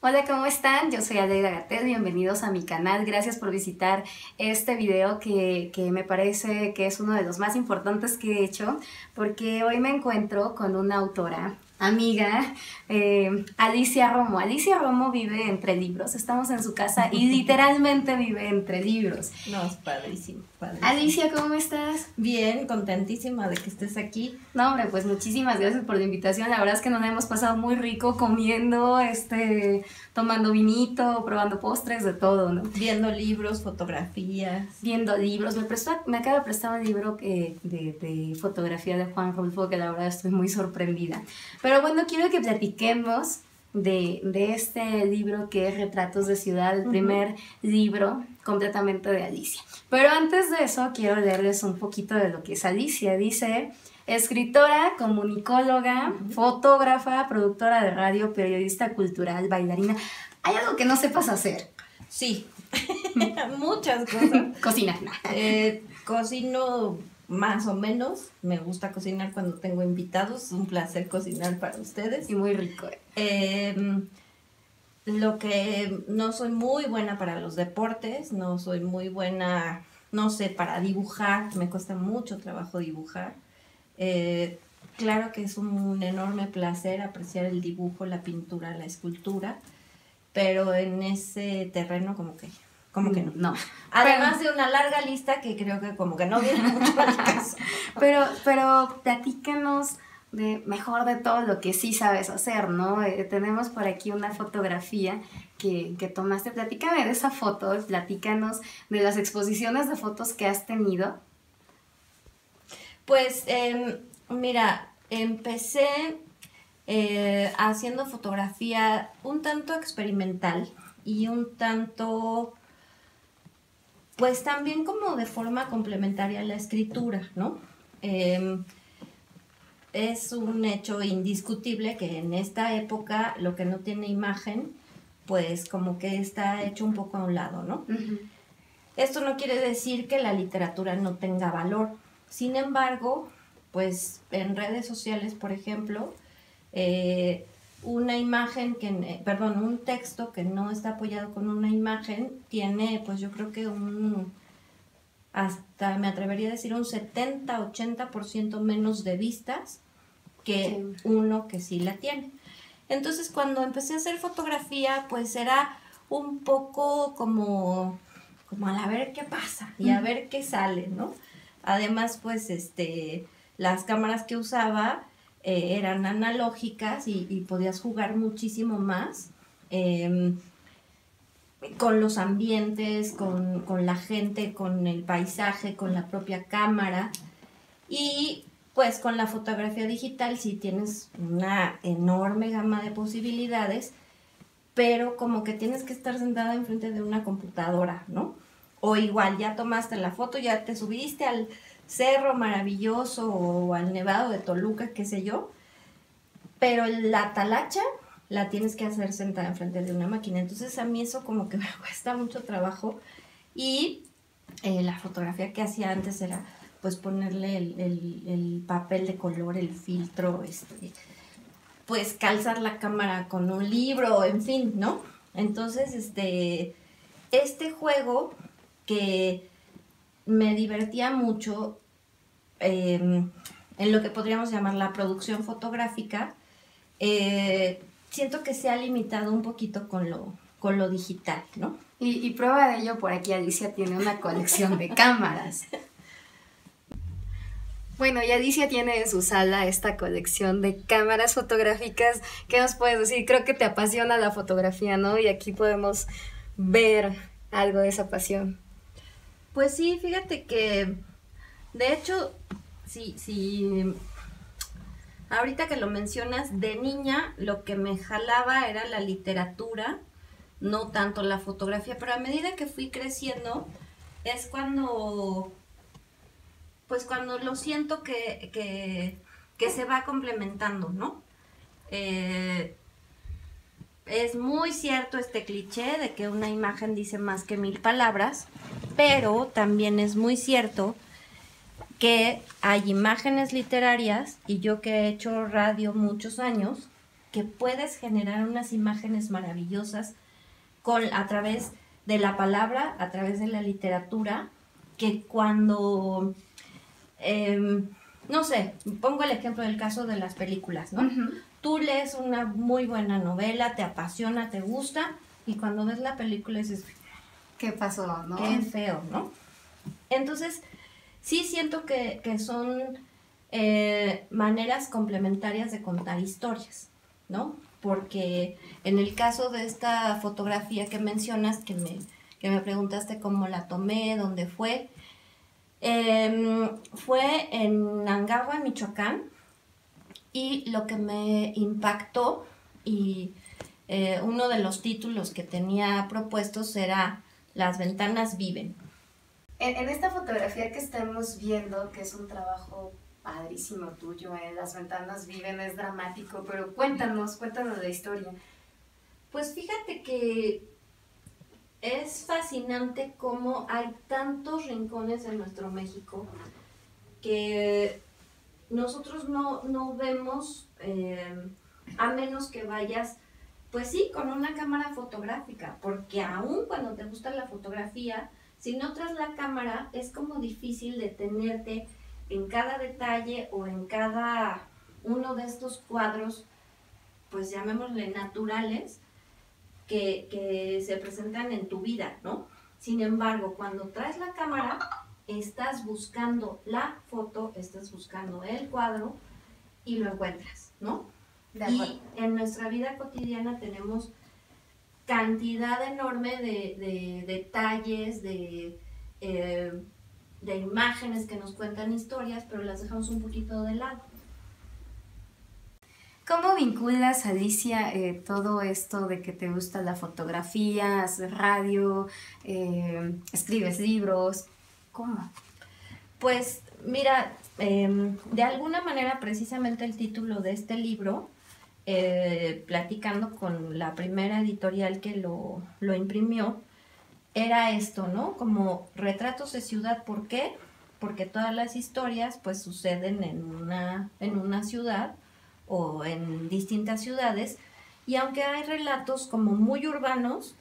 Hola, ¿cómo están? Yo soy Aleida Gatel, bienvenidos a mi canal. Gracias por visitar este video que me parece que es uno de los más importantes que he hecho, porque hoy me encuentro con una autora, amiga, Alicia Romo. Alicia Romo vive entre libros, estamos en su casa y literalmente vive entre libros. No, es padrísimo, padrísimo. Alicia, ¿cómo estás? Bien, contentísima de que estés aquí. No, hombre, pues muchísimas gracias por la invitación. La verdad es que nos la hemos pasado muy rico comiendo, tomando vinito, probando postres, de todo, ¿no? Viendo libros, fotografías. Viendo libros. Me acaba de prestar un libro de fotografía de Juan Rulfo, que la verdad estoy muy sorprendida. Pero bueno, quiero que platiquemos de este libro que es Retratos de Ciudad, el primer libro completamente de Alicia. Pero antes de eso, quiero leerles un poquito de lo que es Alicia. Dice: escritora, comunicóloga, fotógrafa, productora de radio, periodista cultural, bailarina. ¿Hay algo que no sepas hacer? Sí, muchas cosas. Cocina. Cocino más o menos. Me gusta cocinar cuando tengo invitados. Es un placer cocinar para ustedes. Y muy rico. Lo que no soy muy buena para los deportes, no soy muy buena, no sé, para dibujar. Me cuesta mucho trabajo dibujar. Claro que es un enorme placer apreciar el dibujo, la pintura, la escultura, pero en ese terreno como que no. No. Además de una larga lista que creo que como que no viene mucho al caso. Pero platícanos mejor de todo lo que sí sabes hacer, ¿no? Tenemos por aquí una fotografía que tomaste. Platícame de esa foto, platícanos de las exposiciones de fotos que has tenido. Pues mira, empecé haciendo fotografía un tanto experimental y un tanto, pues también como de forma complementaria a la escritura, ¿no? Es un hecho indiscutible que en esta época lo que no tiene imagen, pues como que está hecho un poco a un lado, ¿no? Uh-huh. Esto no quiere decir que la literatura no tenga valor. Sin embargo, pues en redes sociales, por ejemplo, una imagen un texto que no está apoyado con una imagen tiene, pues yo creo que hasta me atrevería a decir un 70-80% menos de vistas que uno que sí la tiene. Entonces, cuando empecé a hacer fotografía, pues era un poco como a ver qué pasa y a ver qué sale, ¿no? Además, pues, las cámaras que usaba eran analógicas y podías jugar muchísimo más con los ambientes, con la gente, con el paisaje, con la propia cámara. Y pues con la fotografía digital sí tienes una enorme gama de posibilidades, pero como que tienes que estar sentada enfrente de una computadora, ¿no? O igual, ya tomaste la foto, ya te subiste al cerro maravilloso o al nevado de Toluca, qué sé yo, pero la talacha la tienes que hacer sentada enfrente de una máquina. Entonces a mí eso como que me cuesta mucho trabajo. Y la fotografía que hacía antes era pues ponerle el papel de color, el filtro, pues calzar la cámara con un libro, en fin, ¿no? Entonces, este juego que me divertía mucho en lo que podríamos llamar la producción fotográfica, siento que se ha limitado un poquito con lo digital, ¿no? Y prueba de ello, por aquí Alicia tiene una colección de cámaras. Bueno, y Alicia tiene en su sala esta colección de cámaras fotográficas. ¿Qué nos puedes decir? Creo que te apasiona la fotografía, ¿no? Y aquí podemos ver algo de esa pasión. Pues sí, fíjate que, de hecho, sí, ahorita que lo mencionas, de niña lo que me jalaba era la literatura, no tanto la fotografía, pero a medida que fui creciendo es cuando lo siento que se va complementando, ¿no? Es muy cierto este cliché de que una imagen dice más que 1000 palabras, pero también es muy cierto que hay imágenes literarias, y yo que he hecho radio muchos años, que puedes generar unas imágenes maravillosas a través de la palabra, a través de la literatura, que cuando, no sé, pongo el ejemplo del caso de las películas, ¿no? Ujú. Tú lees una muy buena novela, te apasiona, te gusta, y cuando ves la película dices, ¿Qué pasó, no? qué feo, ¿no? Entonces, sí siento que son maneras complementarias de contar historias, ¿no? Porque en el caso de esta fotografía que mencionas, que me preguntaste cómo la tomé, dónde fue, fue en Nangagua, en Michoacán, y lo que me impactó, y uno de los títulos que tenía propuestos era Las ventanas viven. En esta fotografía que estamos viendo, que es un trabajo padrísimo tuyo, Las ventanas viven, es dramático, pero cuéntanos la historia. Pues fíjate que es fascinante cómo hay tantos rincones en nuestro México que nosotros no vemos, a menos que vayas, pues sí, con una cámara fotográfica, porque aún cuando te gusta la fotografía, si no traes la cámara, es como difícil detenerte en cada detalle o en cada uno de estos cuadros, pues llamémosle naturales, que se presentan en tu vida, ¿no? Sin embargo, cuando traes la cámara, estás buscando la foto, estás buscando el cuadro y lo encuentras, ¿no? Y en nuestra vida cotidiana tenemos cantidad enorme de detalles, de imágenes que nos cuentan historias, pero las dejamos un poquito de lado. ¿Cómo vinculas, Alicia, todo esto de que te gusta la fotografía, haces radio, escribes libros? ¿Cómo? Pues mira, de alguna manera precisamente el título de este libro, platicando con la primera editorial que lo imprimió, era esto, ¿no? Como retratos de ciudad. ¿Por qué? Porque todas las historias pues suceden en una ciudad o en distintas ciudades, y aunque hay relatos como muy urbanos,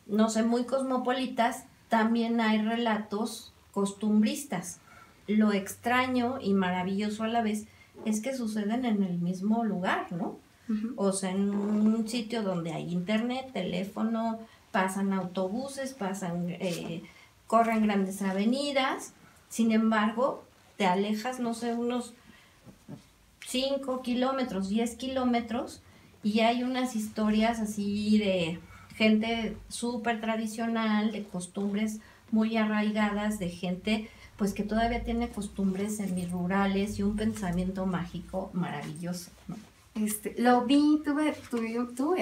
no sé, muy cosmopolitas, también hay relatos costumbristas. Lo extraño y maravilloso a la vez es que suceden en el mismo lugar, ¿no? Uh-huh. O sea, en un sitio donde hay internet, teléfono, pasan autobuses, corren grandes avenidas. Sin embargo, te alejas, no sé, unos 5 kilómetros, 10 kilómetros, y hay unas historias así de gente súper tradicional, de costumbres muy arraigadas, de gente pues que todavía tiene costumbres semirurales y un pensamiento mágico maravilloso, ¿no? Lo vi, tuve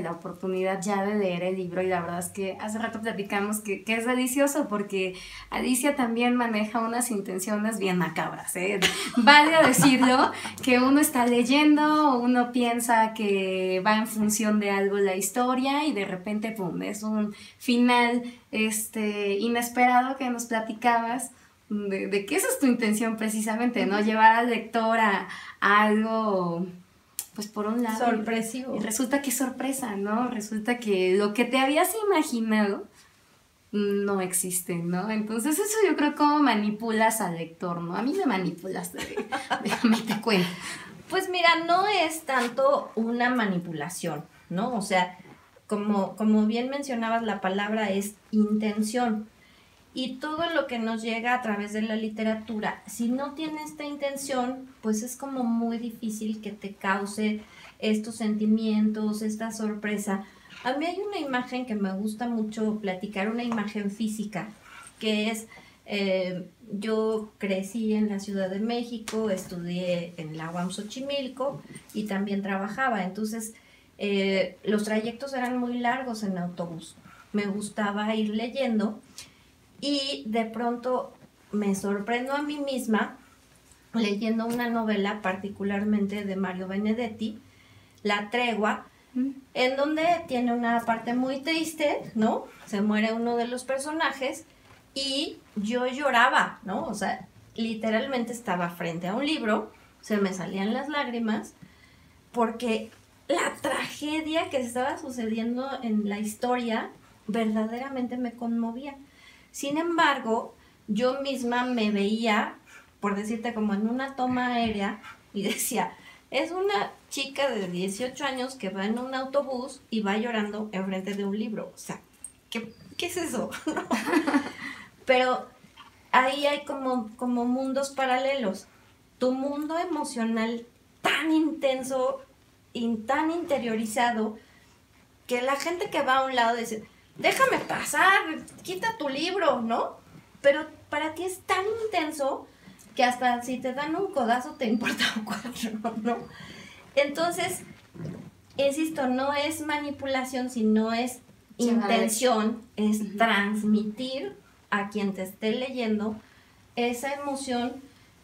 la oportunidad ya de leer el libro, y la verdad es que hace rato platicamos que es delicioso, porque Alicia también maneja unas intenciones bien macabras, ¿eh? Vale a decirlo, que uno está leyendo, uno piensa que va en función de algo la historia, y de repente, pum, es un final inesperado que nos platicabas. De que esa es tu intención precisamente, ¿no? Llevar al lector a algo, pues por un lado, sorpresivo. Y resulta que es sorpresa, ¿no? Resulta que lo que te habías imaginado no existe, ¿no? Entonces eso yo creo como manipulas al lector, ¿no? A mí me manipulas, déjame te cuento. Pues mira, no es tanto una manipulación, ¿no? O sea, como bien mencionabas, la palabra es intención. Y todo lo que nos llega a través de la literatura, si no tiene esta intención, pues es como muy difícil que te cause estos sentimientos, esta sorpresa. A mí hay una imagen que me gusta mucho platicar, una imagen física, que es, yo crecí en la Ciudad de México, estudié en la UAM Xochimilco y también trabajaba. Entonces, los trayectos eran muy largos en autobús. Me gustaba ir leyendo. Y de pronto me sorprendo a mí misma leyendo una novela, particularmente de Mario Benedetti, La Tregua, en donde tiene una parte muy triste, ¿no? Se muere uno de los personajes y yo lloraba, ¿no? O sea, literalmente estaba frente a un libro, se me salían las lágrimas, porque la tragedia que estaba sucediendo en la historia verdaderamente me conmovía. Sin embargo, yo misma me veía, por decirte, como en una toma aérea y decía, es una chica de 18 años que va en un autobús y va llorando enfrente de un libro. O sea, ¿qué es eso? Pero ahí hay como mundos paralelos. Tu mundo emocional tan intenso y tan interiorizado que la gente que va a un lado dice, déjame pasar, quita tu libro, ¿no? Pero para ti es tan intenso que hasta si te dan un codazo te importa un cuatro, ¿no? Entonces, insisto, no es manipulación, sino es intención, es transmitir a quien te esté leyendo esa emoción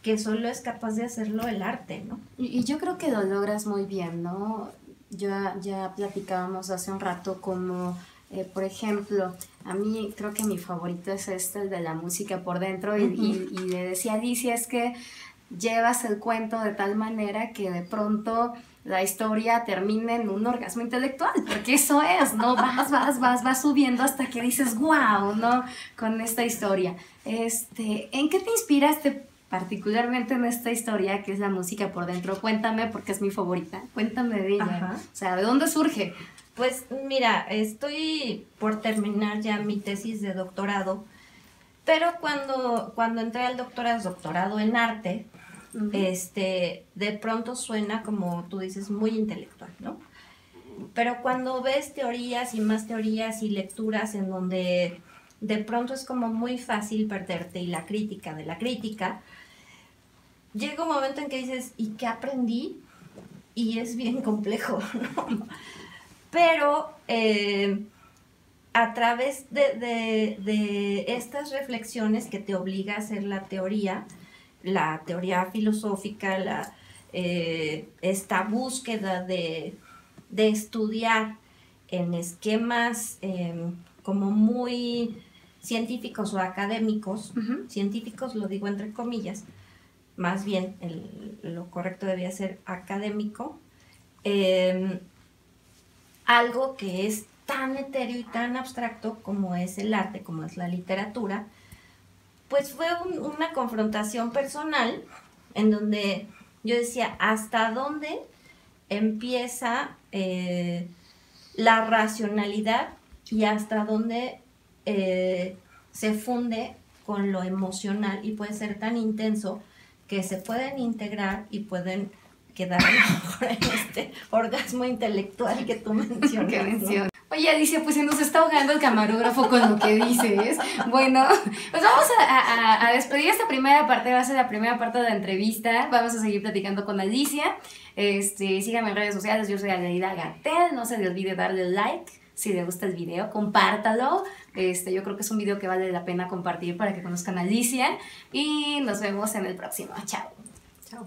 que solo es capaz de hacerlo el arte, ¿no? Y yo creo que lo logras muy bien, ¿no? Ya platicábamos hace un rato como, por ejemplo, a mí creo que mi favorito es el de la música por dentro y le decía a Alicia, es que llevas el cuento de tal manera que de pronto la historia termina en un orgasmo intelectual, porque eso es, ¿no? Vas subiendo hasta que dices, wow, ¿no? Con esta historia. ¿En qué te inspiraste particularmente en esta historia que es la música por dentro? Cuéntame, porque es mi favorita. Cuéntame de ella. Ajá. O sea, ¿de dónde surge? Pues mira, estoy por terminar ya mi tesis de doctorado, pero cuando entré al doctorado en arte, de pronto suena, como tú dices, muy intelectual, ¿no? Pero cuando ves teorías y más teorías y lecturas en donde de pronto es como muy fácil perderte y la crítica de la crítica, llega un momento en que dices, ¿y qué aprendí? Y es bien complejo, ¿no? Pero a través de estas reflexiones que te obliga a hacer la teoría filosófica, esta búsqueda de estudiar en esquemas como muy científicos o académicos, científicos lo digo entre comillas, más bien lo correcto debía ser académico, algo que es tan etéreo y tan abstracto como es el arte, como es la literatura, pues fue una confrontación personal en donde yo decía, ¿hasta dónde empieza la racionalidad y hasta dónde se funde con lo emocional? Y puede ser tan intenso que se pueden integrar y pueden quedar en este orgasmo intelectual que tú mencionas, ¿no? Oye, Alicia, pues se nos está ahogando el camarógrafo con lo que dices. Bueno, pues vamos a despedir esta primera parte, va a ser la primera parte de la entrevista. Vamos a seguir platicando con Alicia. Síganme en redes sociales, yo soy Aleida Gatell. No se le olvide darle like si le gusta el video, compártalo. Yo creo que es un video que vale la pena compartir para que conozcan a Alicia. Y nos vemos en el próximo. Chao. Chao.